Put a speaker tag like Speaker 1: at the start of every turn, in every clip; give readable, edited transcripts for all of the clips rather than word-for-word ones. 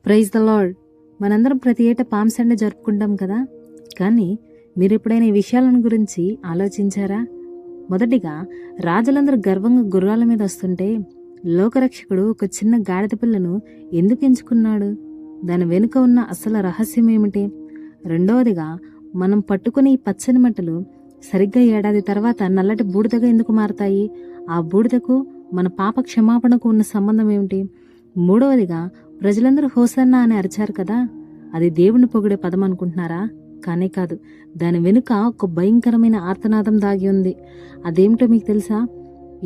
Speaker 1: Praise the lord. మనందరం ప్రతి ఏటా పామ్ సండే జరుపుకుంటాం కదా. కానీ మీరు ఎప్పుడైనా ఈ విషయాలను గురించి ఆలోచించారా? మొదటిగా, రాజులందరూ గర్వంగా గుర్రాల మీద వస్తుంటే లోకరక్షకుడు ఒక చిన్న గాడిద పిల్లను ఎందుకు ఎంచుకున్నాడు? దాని వెనుక ఉన్న అసలు రహస్యం ఏమిటి? రెండవదిగా, మనం పట్టుకునే ఈ పచ్చని మట్టలు సరిగ్గా ఏడాది తర్వాత నల్లటి బూడిదగా ఎందుకు మారతాయి? ఆ బూడిదకు మన పాప క్షమాపణకు ఉన్న సంబంధం ఏమిటి? మూడవదిగా, ప్రజలందరూ హోసన్నా అని అరిచారు కదా, అది దేవుని పొగిడే పదం అనుకుంటున్నారా? కానే కాదు. దాని వెనుక ఒక భయంకరమైన ఆర్తనాదం దాగి ఉంది. అదేమిటో మీకు తెలుసా?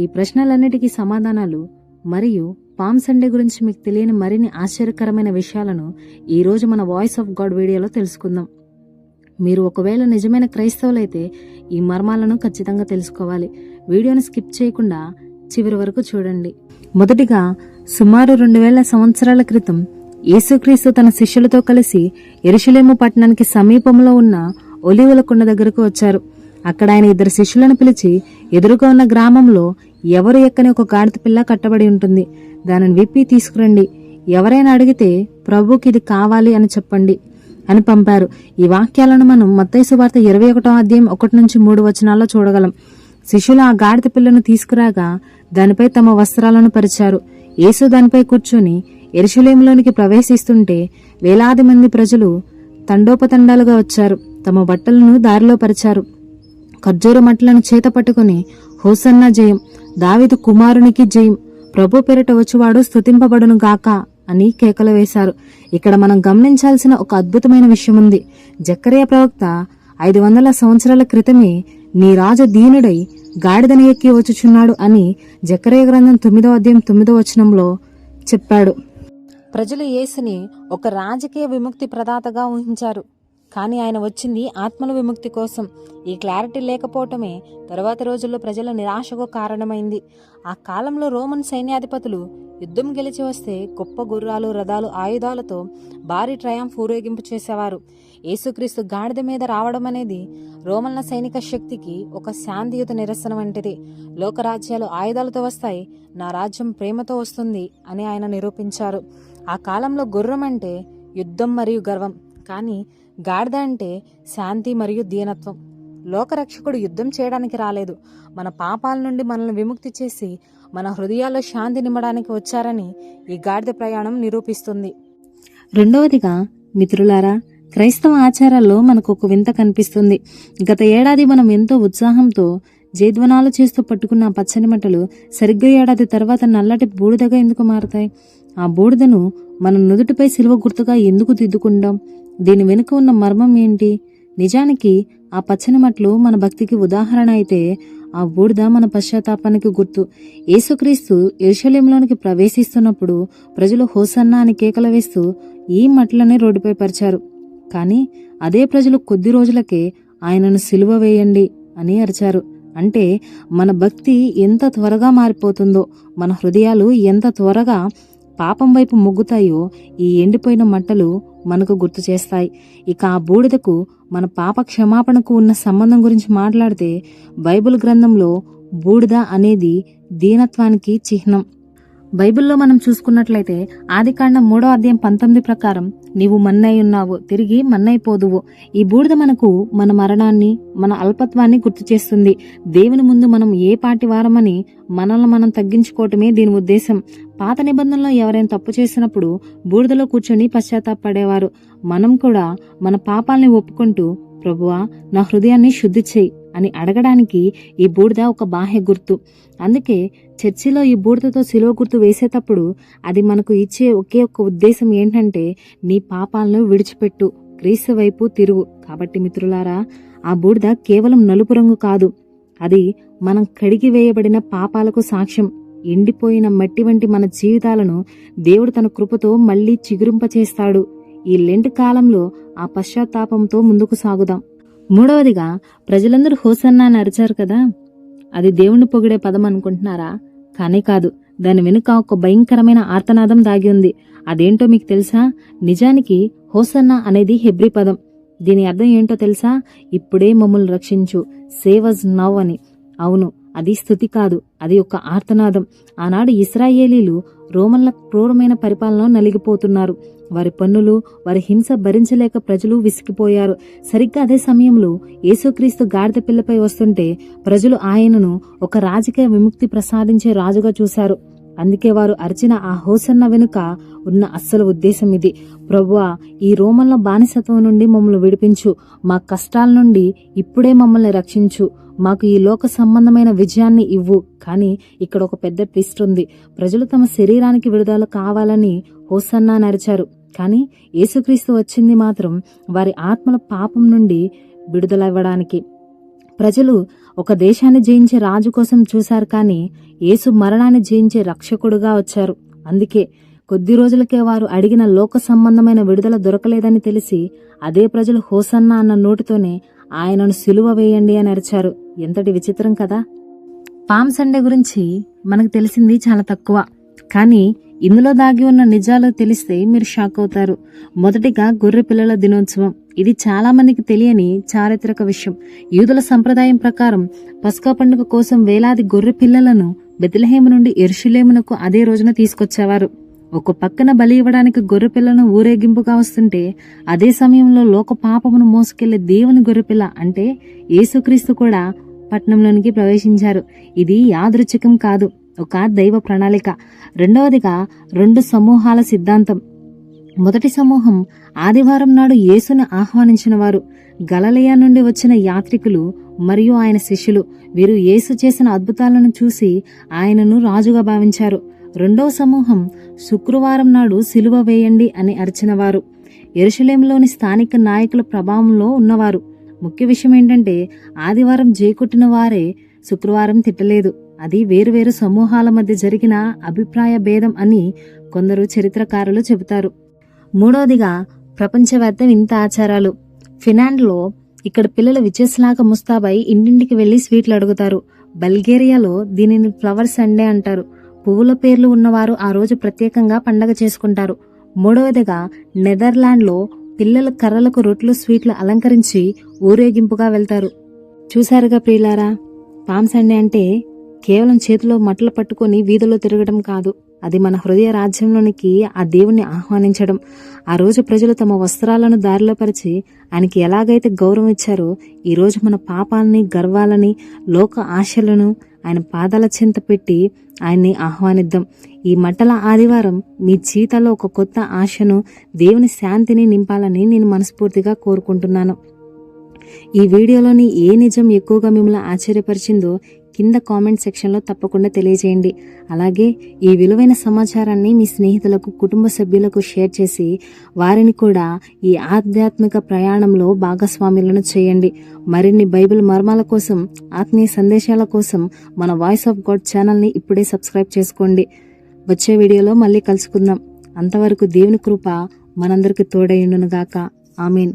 Speaker 1: ఈ ప్రశ్నలన్నిటికీ సమాధానాలు మరియు పామ్ సండే గురించి మీకు తెలియని మరిన్ని ఆశ్చర్యకరమైన విషయాలను ఈరోజు మన వాయిస్ ఆఫ్ గాడ్ వీడియోలో తెలుసుకుందాం. మీరు ఒకవేళ నిజమైన క్రైస్తవులైతే ఈ మర్మాలను ఖచ్చితంగా తెలుసుకోవాలి. వీడియోని స్కిప్ చేయకుండా చివరి వరకు చూడండి. మొదటిగా, సుమారు 2000 సంవత్సరాల క్రితం యేసుక్రీస్తు తన శిష్యులతో కలిసి యెరూషలేము పట్టణానికి సమీపంలో ఉన్న ఒలీవల కొండ దగ్గరకు వచ్చారు. అక్కడ ఆయన 2 శిష్యులను పిలిచి, ఎదురుగా ఉన్న గ్రామంలో ఎవరు ఎక్కని ఒక గాడిద పిల్ల కట్టబడి ఉంటుంది, దానిని విప్పి తీసుకురండి. ఎవరైనా అడిగితే ప్రభుకి ఇది కావాలి అని చెప్పండి అని పంపారు. ఈ వాక్యాలను మనం మత్తయి సువార్త 21వ అధ్యాయం 1-3 వచనాల్లో చూడగలం. శిష్యులు ఆ గాడిద పిల్లను తీసుకురాగా దానిపై తమ వస్త్రాలను పరిచారు. యేసు దానిపై కూర్చొని యెరూషలేములోనికి ప్రవేశిస్తుంటే వేలాది మంది ప్రజలు తండోపతండాలుగా వచ్చారు. తమ బట్టలను దారిలో పరిచారు. ఖర్జూర మట్టలను చేత పట్టుకుని, హోసన్నా జయం, దావీదు కుమారునికి జయం, ప్రభు పేరిట వచ్చువాడు స్తుతింపబడును గాక అని కేకలు వేశారు. ఇక్కడ మనం గమనించాల్సిన ఒక అద్భుతమైన విషయం ఉంది. జకర్యా ప్రవక్త 500 సంవత్సరాల క్రితమే నీ రాజు దీనుడై గాడిదని ఎక్కి వచ్చుచున్నాడు అని జకర్యా గ్రంథం 9వ అధ్యాయం 9వ వచనంలో చెప్పాడు. ప్రజలు యేసుని ఒక రాజకీయ విముక్తి ప్రదాతగా ఊహించారు. కానీ ఆయన వచ్చింది ఆత్మల విముక్తి కోసం. ఈ క్లారిటీ లేకపోవటమే తరువాతి రోజుల్లో ప్రజల నిరాశకు కారణమైంది. ఆ కాలంలో రోమన్ సైన్యాధిపతులు యుద్ధం గెలిచి వస్తే గొప్ప గుర్రాలు, రథాలు, ఆయుధాలతో భారీ ట్రయంఫ్ ఊరేగింపు చేసేవారు. యేసుక్రీస్తు గాడిద మీద రావడం అనేది రోమన్ల సైనిక శక్తికి ఒక శాంతియుత నిరసన వంటిది. లోకరాజ్యాలు ఆయుధాలతో వస్తాయి, నా రాజ్యం ప్రేమతో వస్తుంది అని ఆయన నిరూపించారు. ఆ కాలంలో గుర్రం అంటే యుద్ధం మరియు గర్వం, కానీ గాడిద అంటే శాంతి మరియు దీనత్వం. లోకరక్షకుడు యుద్ధం చేయడానికి రాలేదు, మన పాపాల నుండి మనల్ని విముక్తి చేసి మన హృదయాల్లో శాంతి నింపడానికి వచ్చారని ఈ గాడిద ప్రయాణం నిరూపిస్తుంది. రెండవదిగా, మిత్రులారా, క్రైస్తవ ఆచారాల్లో మనకు ఒక వింత కనిపిస్తుంది. గత ఏడాది మనం ఎంతో ఉత్సాహంతో జైధ్వనాలు చేస్తూ పట్టుకున్న పచ్చని మట్టలు సరిగ్గా ఏడాది తర్వాత నల్లటి బూడిదగా ఎందుకు మారతాయి? ఆ బూడిదను మనం నుదుటిపై సిలువ గుర్తుగా ఎందుకు దిద్దుకుంటాం? దీని వెనుక ఉన్న మర్మం ఏంటి? నిజానికి ఆ పచ్చని మట్టలు మన భక్తికి ఉదాహరణ అయితే, ఆ బూడిద మన పశ్చాత్తాపానికి గుర్తు. యేసుక్రీస్తు యెరూషలేములోనికి ప్రవేశిస్తున్నప్పుడు ప్రజలు హోసన్నా అని కేకలు వేస్తూ ఈ మట్టలని రోడ్డుపై పరిచారు. కానీ అదే ప్రజలు కొద్ది రోజులకే ఆయనను సిలువ వేయండి అని అరిచారు. అంటే మన భక్తి ఎంత త్వరగా మారిపోతుందో, మన హృదయాలు ఎంత త్వరగా పాపం వైపు మొగ్గుతాయో ఈ ఎండిపోయిన మట్టలు మనకు గుర్తు చేస్తాయి. ఇక ఆ బూడిదకు మన పాప క్షమాపణకు ఉన్న సంబంధం గురించి మాట్లాడితే, బైబిల్ గ్రంథంలో బూడిద అనేది దీనత్వానికి చిహ్నం. బైబిల్లో మనం చూసుకున్నట్లయితే ఆదికాండం 3వ అధ్యాయం 19 ప్రకారం, నీవు మన్నై ఉన్నావు, తిరిగి మన్నైపోదువు. ఈ బూడిద మనకు మన మరణాన్ని, మన అల్పత్వాన్ని గుర్తు చేస్తుంది. దేవుని ముందు మనం ఏ పాటి వారమని మనల్ని మనం తగ్గించుకోవటమే దీని ఉద్దేశం. పాత నిబంధనలో ఎవరైనా తప్పు చేసినప్పుడు బూడిదలో కూర్చొని పశ్చాత్తాపడేవారు. మనం కూడా మన పాపాల్ని ఒప్పుకుంటూ, ప్రభువా నా హృదయాన్ని శుద్ధి చేయి అని అడగడానికి ఈ బూడిద ఒక బాహ్య గుర్తు. అందుకే చర్చిలో ఈ బూడిదతో శిలువ గుర్తు వేసేటప్పుడు అది మనకు ఇచ్చే ఒకే ఒక్క ఉద్దేశం ఏంటంటే, నీ పాపాలను విడిచిపెట్టు, క్రీస్తు వైపు తిరుగు. కాబట్టి మిత్రులారా, ఆ బూడిద కేవలం నలుపు రంగు కాదు, అది మనం కడిగి వేయబడిన పాపాలకు సాక్ష్యం. ఎండిపోయిన మట్టి వంటి మన జీవితాలను దేవుడు తన కృపతో మళ్లీ చిగురింపచేస్తాడు. ఈ లెంట్ కాలంలో ఆ పశ్చాత్తాపంతో ముందుకు సాగుదాం. మూడవదిగా, ప్రజలందరూ హోసన్నా అని అరిచారు కదా, అది దేవుణ్ణి పొగిడే పదం అనుకుంటున్నారా? కానీ కాదు. దాని వెనుక ఒక భయంకరమైన ఆర్తనాదం దాగి ఉంది. అదేంటో మీకు తెలుసా? నిజానికి హోసన్నా అనేది హెబ్రీ పదం. దీని అర్థం ఏంటో తెలుసా? ఇప్పుడే మమ్మల్ని రక్షించు, సేవ్ అస్ నౌ అని. అవును, అది స్తుతి కాదు, అది ఒక ఆర్తనాదం. ఆనాడు ఇశ్రాయేలీలు రోమన్ల క్రూరమైన పరిపాలనలో నలిగిపోతున్నారు. వారి పన్నులు, వారి హింస భరించలేక ప్రజలు విసిగిపోయారు. సరిగ్గా అదే సమయంలో యేసుక్రీస్తు గాడిద పిల్లపై వస్తుంటే ప్రజలు ఆయనను ఒక రాజకీయ విముక్తి ప్రసాదించే రాజుగా చూశారు. అందుకే వారు అరిచిన ఆ హోసన్న వెనుక ఉన్న అస్సలు ఉద్దేశం ఇది: ప్రభువా, ఈ రోమన్ల బానిసత్వం నుండి మమ్మల్ని విడిపించు, మా కష్టాల నుండి ఇప్పుడే మమ్మల్ని రక్షించు, మాకు ఈ లోక సంబంధమైన విజయాన్ని ఇవ్వు. కానీ ఇక్కడ ఒక పెద్ద ట్విస్ట్ ఉంది. ప్రజలు తమ శరీరానికి విడుదల కావాలని హోసన్నా నరిచారు, కానీ యేసుక్రీస్తు వచ్చింది మాత్రం వారి ఆత్మల పాపం నుండి విడుదల ఇవ్వడానికి. ప్రజలు ఒక దేశాన్ని జయించే రాజు కోసం చూశారు, కానీ యేసు మరణాన్ని జయించే రక్షకుడుగా వచ్చారు. అందుకే కొద్ది రోజులకే వారు అడిగిన లోక సంబంధమైన విడుదల దొరకలేదని తెలిసి అదే ప్రజలు హోసన్నా అన్న నోటితోనే ఆయనను సిలువ వేయండి అని అరిచారు. ఎంతటి విచిత్రం కదా! పామ్ సండే గురించి మనకు తెలిసింది చాలా తక్కువ, కానీ ఇందులో దాగి ఉన్న నిజాలు తెలిస్తే మీరు షాక్ అవుతారు. మొదటిగా గొర్రె పిల్లల దినోత్సవం. ఇది చాలా మందికి తెలియని చారిత్రక విషయం. యూదుల సంప్రదాయం ప్రకారం పస్కా పండుగ కోసం వేలాది గొర్రె పిల్లలను బెత్లెహేము నుండి యెరూషలేమునకు అదే రోజున తీసుకొచ్చేవారు. ఒక పక్కన బలి ఇవ్వడానికి గొర్రె పిల్లను ఊరేగింపుగా వస్తుంటే, అదే సమయంలో లోక పాపమును మోసుకెళ్లే దేవుని గొర్రెపిల్ల అంటే యేసుక్రీస్తు కూడా పట్నంలోనికి ప్రవేశించారు. ఇది యాదృచ్ఛికం కాదు, ఒక దైవ ప్రణాళిక. రెండవదిగా 2 సమూహాల సిద్ధాంతం. మొదటి సమూహం ఆదివారం నాడు యేసుని ఆహ్వానించిన వారు, గలిలయ నుండి వచ్చిన యాత్రికులు మరియు ఆయన శిష్యులు. వీరు యేసు చేసిన అద్భుతాలను చూసి ఆయనను రాజుగా భావించారు. రెండవ సమూహం శుక్రవారం నాడు సిలువ వేయండి అని అరిచినవారు, యెరూషలేములోని స్థానిక నాయకుల ప్రభావంలో ఉన్నవారు. ముఖ్య విషయం ఏంటంటే, ఆదివారం జేకొట్టిన వారే శుక్రవారం తిట్టలేదు. అది వేరువేరు సమూహాల మధ్య జరిగిన అభిప్రాయ భేదం అని కొందరు చరిత్రకారులు చెబుతారు. మూడవదిగా ప్రపంచవ్యాప్త వింత ఆచారాలు. ఫిన్లాండ్లో ఇక్కడ పిల్లలు విచేస్లాగా ముస్తాబై ఇంటింటికి వెళ్లి స్వీట్లు అడుగుతారు. బల్గేరియాలో దీనిని ఫ్లవర్ సండే అంటారు. పువ్వుల పేర్లు ఉన్నవారు ఆ రోజు ప్రత్యేకంగా పండగ చేసుకుంటారు. మూడవదిగా నెదర్లాండ్లో పిల్లల కర్రలకు రొట్లు, స్వీట్లు అలంకరించి ఊరేగింపుగా వెళ్తారు. చూశారుగా ప్రియులారా, పామ్ సండే అంటే కేవలం చేతిలో మట్టలు పట్టుకొని వీధిలో తిరగడం కాదు. అది మన హృదయ రాజ్యంలోనికి ఆ దేవుణ్ణి ఆహ్వానించడం. ఆ రోజు ప్రజలు తమ వస్త్రాలను దారిలో పరిచి ఆయనకి ఎలాగైతే గౌరవం ఇచ్చారో, ఈ రోజు మన పాపాలని, గర్వాలని, లోక ఆశలను ఆయన పాదాల చెంత పెట్టి ఆయన్ని ఆహ్వానిద్దాం. ఈ మట్టల ఆదివారం మీ జీవితాల్లో ఒక కొత్త ఆశను, దేవుని శాంతిని నింపాలని నేను మనస్ఫూర్తిగా కోరుకుంటున్నాను. ఈ వీడియోలోని ఏ నిజం ఎక్కువగా మిమ్మల్ని ఆశ్చర్యపరిచిందో కింద కామెంట్ సెక్షన్లో తప్పకుండా తెలియజేయండి. అలాగే ఈ విలువైన సమాచారాన్ని మీ స్నేహితులకు, కుటుంబ సభ్యులకు షేర్ చేసి వారిని కూడా ఈ ఆధ్యాత్మిక ప్రయాణంలో భాగస్వాములను చేయండి. మరిన్ని బైబిల్ మర్మాల కోసం, ఆత్మీయ సందేశాల కోసం మన వాయిస్ ఆఫ్ గాడ్ ఛానల్ని ఇప్పుడే సబ్స్క్రైబ్ చేసుకోండి. వచ్చే వీడియోలో మళ్ళీ కలుసుకుందాం. అంతవరకు దేవుని కృప మనందరికి తోడైండును గాక. ఆమేన్.